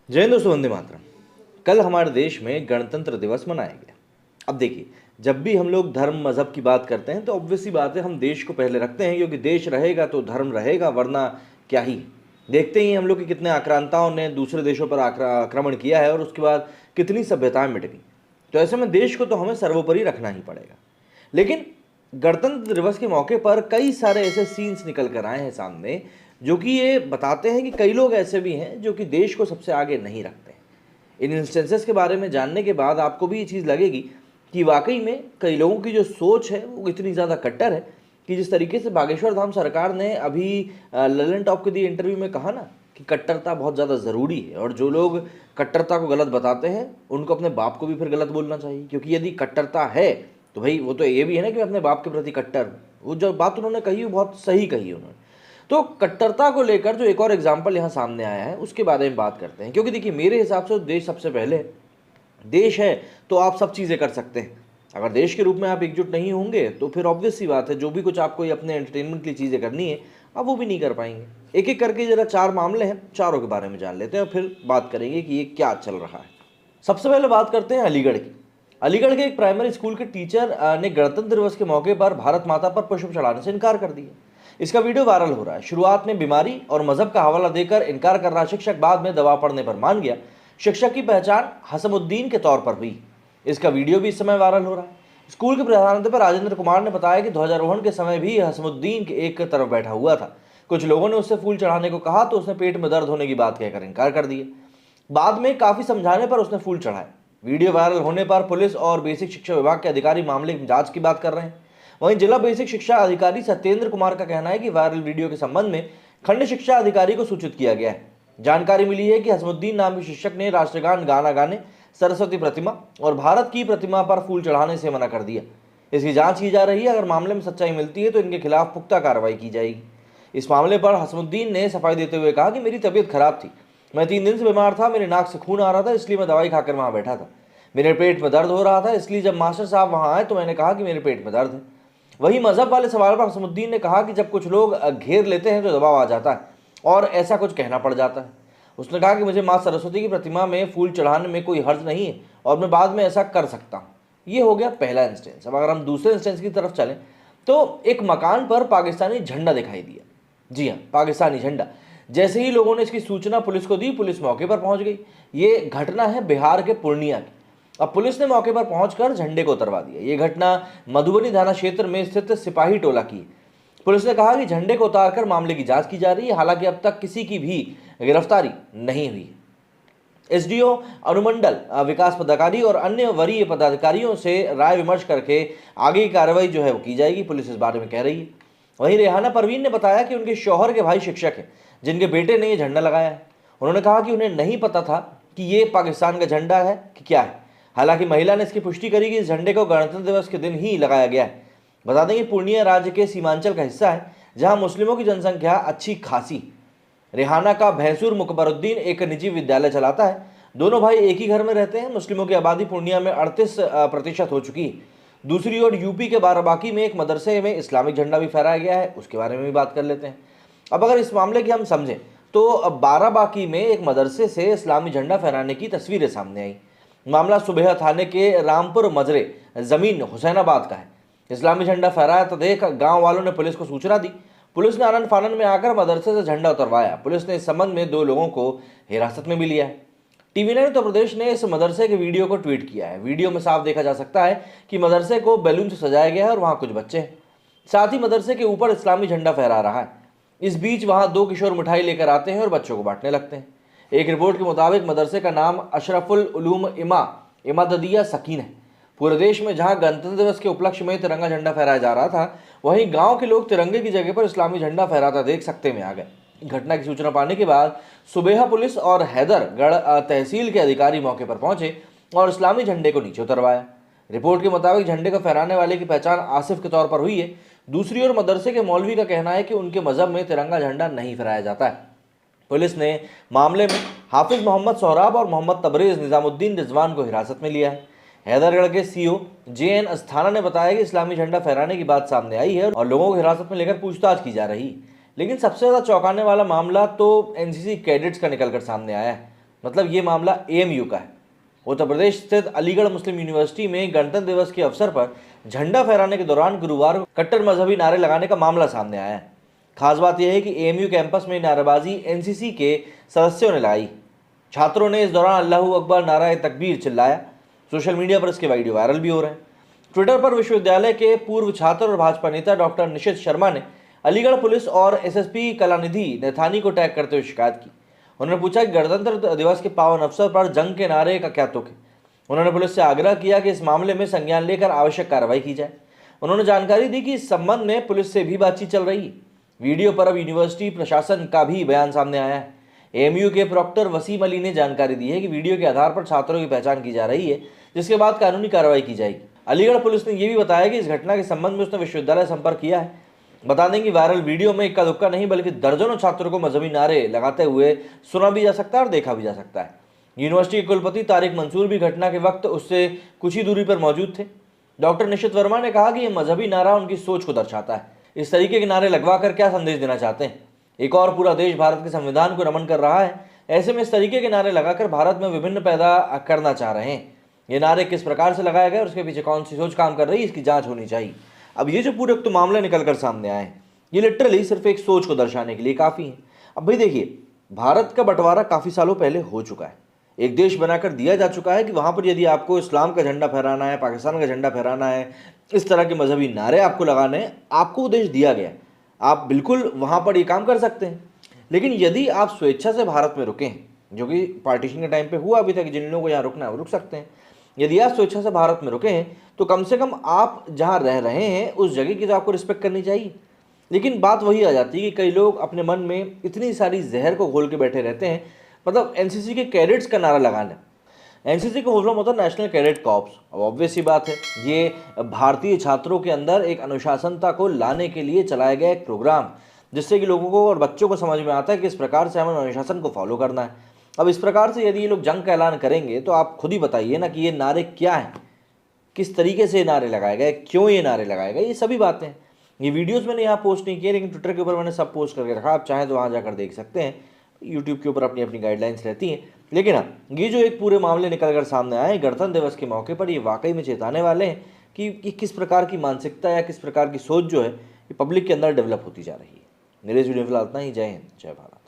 जय हिंद दोस्तों, वंदे मातरम। कल हमारे देश में गणतंत्र दिवस मनाया गया। अब देखिए, जब भी हम लोग धर्म मजहब की बात करते हैं तो ऑब्वियस सी बात है, हम देश को पहले रखते हैं, क्योंकि देश रहेगा तो धर्म रहेगा, वरना क्या ही। देखते ही हम लोग कि कितने आक्रांताओं ने दूसरे देशों पर आक्रमण किया है और उसके बाद कितनी सभ्यताएं मिट गई। तो ऐसे में देश को तो हमें सर्वोपरि रखना ही पड़ेगा। लेकिन गणतंत्र दिवस के मौके पर कई सारे ऐसे सीन्स निकल कर आए हैं सामने, जो कि ये बताते हैं कि कई लोग ऐसे भी हैं जो कि देश को सबसे आगे नहीं रखते हैं। इन इंस्टेंसेस के बारे में जानने के बाद आपको भी ये चीज़ लगेगी कि वाकई में कई लोगों की जो सोच है वो इतनी ज़्यादा कट्टर है कि जिस तरीके से बागेश्वर धाम सरकार ने अभी ललन टॉप के दिए इंटरव्यू में कहा ना कि कट्टरता बहुत ज़्यादा ज़रूरी है, और जो लोग कट्टरता को गलत बताते हैं उनको अपने बाप को भी फिर गलत बोलना चाहिए, क्योंकि यदि कट्टरता है तो भाई वो तो ये भी है ना कि मैं अपने बाप के प्रति कट्टर हूँ। वो जो बात उन्होंने कही वो बहुत सही कही है उन्होंने। तो कट्टरता को लेकर जो एक और एग्जाम्पल यहाँ सामने आया है उसके बारे में बात करते हैं, क्योंकि देखिए मेरे हिसाब से देश सबसे पहले है। देश है तो आप सब चीज़ें कर सकते हैं। अगर देश के रूप में आप एकजुट नहीं होंगे तो फिर ऑब्वियस सी बात है, जो भी कुछ आपको ये अपने एंटरटेनमेंट के लिए चीज़ें करनी है आप वो भी नहीं कर पाएंगे। एक एक करके जरा चार मामले हैं, चारों के बारे में जान लेते हैं और फिर बात करेंगे कि ये क्या चल रहा है। सबसे पहले बात करते हैं अलीगढ़ की। अलीगढ़ के एक प्राइमरी स्कूल के टीचर ने गणतंत्र दिवस के मौके पर भारत माता पर पुष्प चढ़ाने से इनकार कर दिया। इसका वीडियो वायरल हो रहा है। शुरुआत में बीमारी और मजहब का हवाला देकर इनकार कर रहा शिक्षक बाद में दबाव पड़ने पर मान गया। शिक्षक की पहचान हसमुद्दीन के तौर पर हुई। इसका वीडियो भी इस समय वायरल हो रहा है। स्कूल के प्रधानाध्यापक राजेंद्र कुमार ने बताया कि ध्वजारोहण के समय भी हसमुद्दीन के एक तरफ बैठा हुआ था। कुछ लोगों ने उससे फूल चढ़ाने को कहा तो उसने पेट में दर्द होने की बात कहकर इनकार कर दिया। बाद में काफी समझाने पर उसने फूल चढ़ाए। वीडियो वायरल होने पर पुलिस और बेसिक शिक्षा विभाग के अधिकारी मामले की जांच की बात कर रहे हैं। वहीं जिला बेसिक शिक्षा अधिकारी सत्येंद्र कुमार का कहना है कि वायरल वीडियो के संबंध में खंड शिक्षा अधिकारी को सूचित किया गया है। जानकारी मिली है कि हसमुद्दीन नाम के शिक्षक ने राष्ट्रगान गाना गाने, सरस्वती प्रतिमा और भारत की प्रतिमा पर फूल चढ़ाने से मना कर दिया। इसकी जांच की जा रही है। अगर मामले में सच्चाई मिलती है तो इनके खिलाफ पुख्ता कार्रवाई की जाएगी। इस मामले पर हसमुद्दीन ने सफाई देते हुए कहा कि मेरी तबीयत खराब थी, मैं 3 दिन से बीमार था, मेरे नाक से खून आ रहा था, इसलिए मैं दवाई खाकर वहां बैठा था। मेरे पेट में दर्द हो रहा था, इसलिए जब मास्टर साहब वहां आए तो मैंने कहा कि मेरे पेट में दर्द है। वहीं मजहब वाले सवाल पर हसमुद्दीन ने कहा कि जब कुछ लोग घेर लेते हैं तो दबाव आ जाता है और ऐसा कुछ कहना पड़ जाता है। उसने कहा कि मुझे माँ सरस्वती की प्रतिमा में फूल चढ़ाने में कोई हर्ज नहीं है और मैं बाद में ऐसा कर सकता हूँ। ये हो गया पहला इंस्टेंस। अब अगर हम दूसरे इंस्टेंस की तरफ चलें तो एक मकान पर पाकिस्तानी झंडा दिखाई दिया। जी हाँ, पाकिस्तानी झंडा। जैसे ही लोगों ने इसकी सूचना पुलिस को दी, पुलिस मौके पर पहुंच गई। ये घटना है बिहार के पूर्णिया की। अब पुलिस ने मौके पर पहुंचकर झंडे को उतरवा दिया। ये घटना मधुबनी थाना क्षेत्र में स्थित सिपाही टोला की। पुलिस ने कहा कि झंडे को उतारकर मामले की जांच की जा रही है। हालांकि अब तक किसी की भी गिरफ्तारी नहीं हुई है। एसडीओ अनुमंडल विकास पदाधिकारी और अन्य वरीय पदाधिकारियों से राय विमर्श करके आगे की कार्रवाई जो है वो की जाएगी, पुलिस इस बारे में कह रही है। वहीं रेहाना परवीन ने बताया कि उनके शौहर के भाई शिक्षक हैं जिनके बेटे ने ये झंडा लगाया है। उन्होंने कहा कि उन्हें नहीं पता था कि ये पाकिस्तान का झंडा है कि क्या है। हालांकि महिला ने इसकी पुष्टि करी कि इस झंडे को गणतंत्र दिवस के दिन ही लगाया गया है। बता दें कि पूर्णिया राज्य के सीमांचल का हिस्सा है जहां मुस्लिमों की जनसंख्या अच्छी खासी। रेहाना का भैंसूर मुकबरुद्दीन एक निजी विद्यालय चलाता है। दोनों भाई एक ही घर में रहते हैं। मुस्लिमों की आबादी पूर्णिया में 38% हो चुकी है। दूसरी ओर यूपी के बाराबांकी में एक मदरसे में इस्लामिक झंडा भी फहराया गया है, उसके बारे में भी बात कर लेते हैं। अब अगर इस मामले की हम समझें तो बाराबांकी में एक मदरसे से इस्लामी झंडा फहराने की तस्वीरें सामने आई। मामला सुबह थाने के रामपुर मजरे जमीन हुसैनाबाद का है। इस्लामी झंडा फहराया तो देख गांव वालों ने पुलिस को सूचना दी। पुलिस ने आनन फानन में आकर मदरसे से झंडा उतरवाया। पुलिस ने इस संबंध में 2 लोगों को हिरासत में भी लिया है। टीवी 9 उत्तर प्रदेश ने इस मदरसे के वीडियो को ट्वीट किया है। वीडियो में साफ देखा जा सकता है कि मदरसे को बैलून से सजाया गया है और वहां कुछ बच्चे हैं। साथ ही मदरसे के ऊपर इस्लामी झंडा फहरा रहा है। इस बीच वहां 2 किशोर मिठाई लेकर आते हैं और बच्चों को बांटने लगते हैं। एक रिपोर्ट के मुताबिक मदरसे का नाम अशरफुल उलूम इमाददिया सकीन है। पूरे देश में जहां गणतंत्र दिवस के उपलक्ष्य में तिरंगा झंडा फहराया जा रहा था, वहीं गांव के लोग तिरंगे की जगह पर इस्लामी झंडा फहराता देख सकते में आ गए। घटना की सूचना पाने के बाद सुबेहा पुलिस और हैदरगढ़ तहसील के अधिकारी मौके पर पहुंचे और इस्लामी झंडे को नीचे उतरवाया। रिपोर्ट के मुताबिक झंडे को फहराने वाले की पहचान आसिफ के तौर पर हुई है। दूसरी ओर मदरसे के मौलवी का कहना है कि उनके मजहब में तिरंगा झंडा नहीं फहराया जाता है। पुलिस ने मामले में हाफिज मोहम्मद सोहराब और मोहम्मद तबरेज निजामुद्दीन रिजवान को हिरासत में लिया है। हैदरगढ़ के सीओ JN अस्थाना ने बताया कि इस्लामी झंडा फहराने की बात सामने आई है और लोगों को हिरासत में लेकर पूछताछ की जा रही है। लेकिन सबसे ज़्यादा चौंकाने वाला मामला तो NCC कैडेट्स का निकलकर सामने आया है। मतलब ये मामला एएमयू का है। उत्तर प्रदेश स्थित अलीगढ़ मुस्लिम यूनिवर्सिटी में गणतंत्र दिवस के अवसर पर झंडा फहराने के दौरान गुरुवार को कट्टर मजहबी नारे लगाने का मामला सामने आया है। खास बात यह है कि एएमयू कैंपस में नारेबाजी एनसीसी के सदस्यों ने लगाई। छात्रों ने इस दौरान अल्लाहू अकबर, नारा तकबीर चिल्लाया। सोशल मीडिया पर इसके वीडियो वायरल भी हो रहे हैं। ट्विटर पर विश्वविद्यालय के पूर्व छात्र और भाजपा नेता डॉक्टर निशित शर्मा ने अलीगढ़ पुलिस और एसएसपी कलानिधि नैथानी को टैग करते हुए शिकायत की। उन्होंने पूछा कि गणतंत्र दिवस के पावन अवसर पर जंग के नारे का क्या तुक है। उन्होंने पुलिस से आग्रह किया कि इस मामले में संज्ञान लेकर आवश्यक कार्रवाई की जाए। उन्होंने जानकारी दी कि इस संबंध में पुलिस से भी बातचीत चल रही है। वीडियो पर अब यूनिवर्सिटी प्रशासन का भी बयान सामने आया है। एएमयू के प्रॉक्टर वसीम अली ने जानकारी दी है कि वीडियो के आधार पर छात्रों की पहचान की जा रही है, जिसके बाद कानूनी कार्रवाई की जाएगी। अलीगढ़ पुलिस ने यह भी बताया कि इस घटना के संबंध में उसने विश्वविद्यालय संपर्क किया है। बता दें कि वायरल वीडियो में इक्का दुक्का नहीं बल्कि दर्जनों छात्रों को मजहबी नारे लगाते हुए सुना भी जा सकता है और देखा भी जा सकता है। यूनिवर्सिटी के कुलपति तारिक मंसूर भी घटना के वक्त उससे कुछ ही दूरी पर मौजूद थे। डॉक्टर निशित वर्मा ने कहा कि यह मजहबी नारा उनकी सोच को दर्शाता है। इस तरीके के नारे लगवा कर क्या संदेश देना चाहते हैं? एक और पूरा देश भारत के संविधान को नमन कर रहा है, ऐसे में इस तरीके के नारे लगाकर भारत में विभिन्न पैदा करना चाह रहे हैं। ये नारे किस प्रकार से लगाए गए और उसके पीछे कौन सी सोच काम कर रही है, इसकी जांच होनी चाहिए। अब ये जो पूरे मामले निकल कर सामने आए हैं, ये लिटरली सिर्फ एक सोच को दर्शाने के लिए काफ़ी है। अब भाई देखिए, भारत का बंटवारा काफ़ी सालों पहले हो चुका है। एक देश बनाकर दिया जा चुका है कि वहाँ पर यदि आपको इस्लाम का झंडा फहराना है, पाकिस्तान का झंडा फहराना है, इस तरह के मजहबी नारे आपको लगाने हैं, आपको वो देश दिया गया, आप बिल्कुल वहाँ पर ये काम कर सकते हैं। लेकिन यदि आप स्वेच्छा से भारत में रुके हैं, जो कि पार्टीशन के टाइम पे हुआ अभी तक, जिन लोगों को यहाँ रुकना है वो रुक सकते हैं। यदि आप स्वेच्छा से भारत में रुके हैं तो कम से कम आप जहाँ रह रहे हैं उस जगह की तो आपको रिस्पेक्ट करनी चाहिए। लेकिन बात वही आ जाती है कि कई लोग अपने मन में इतनी सारी जहर को घोल के बैठे रहते हैं। मतलब एनसीसी के कैडेट्स का नारा लगाना, एनसीसी का मतलब होता है नेशनल कैडेट कॉर्प्स। अब ऑब्वियस सी बात है, ये भारतीय छात्रों के अंदर एक अनुशासनता को लाने के लिए चलाया गया एक प्रोग्राम, जिससे कि लोगों को और बच्चों को समझ में आता है कि इस प्रकार से हमें अनुशासन को फॉलो करना है। अब इस प्रकार से यदि ये लोग जंग का ऐलान करेंगे तो आप खुद ही बताइए ना कि ये नारे क्या हैं, किस तरीके से ये नारे लगाए गए, क्यों ये नारे लगाए गए, ये सभी बातें। ये वीडियोस मैंने यहाँ पोस्ट नहीं किए, लेकिन ट्विटर के ऊपर मैंने सब पोस्ट करके रखा, आप चाहें तो वहाँ जाकर देख सकते हैं। यूट्यूब के ऊपर अपनी अपनी गाइडलाइंस रहती हैं। लेकिन हाँ, ये जो एक पूरे मामले निकल कर सामने आए गणतंत्र दिवस के मौके पर, ये वाकई में चेताने वाले हैं कि किस प्रकार की मानसिकता या किस प्रकार की सोच जो है ये पब्लिक के अंदर डेवलप होती जा रही है। मेरे इस वीडियो में फिलहाल इतना ही। जय हिंद, जय भारत।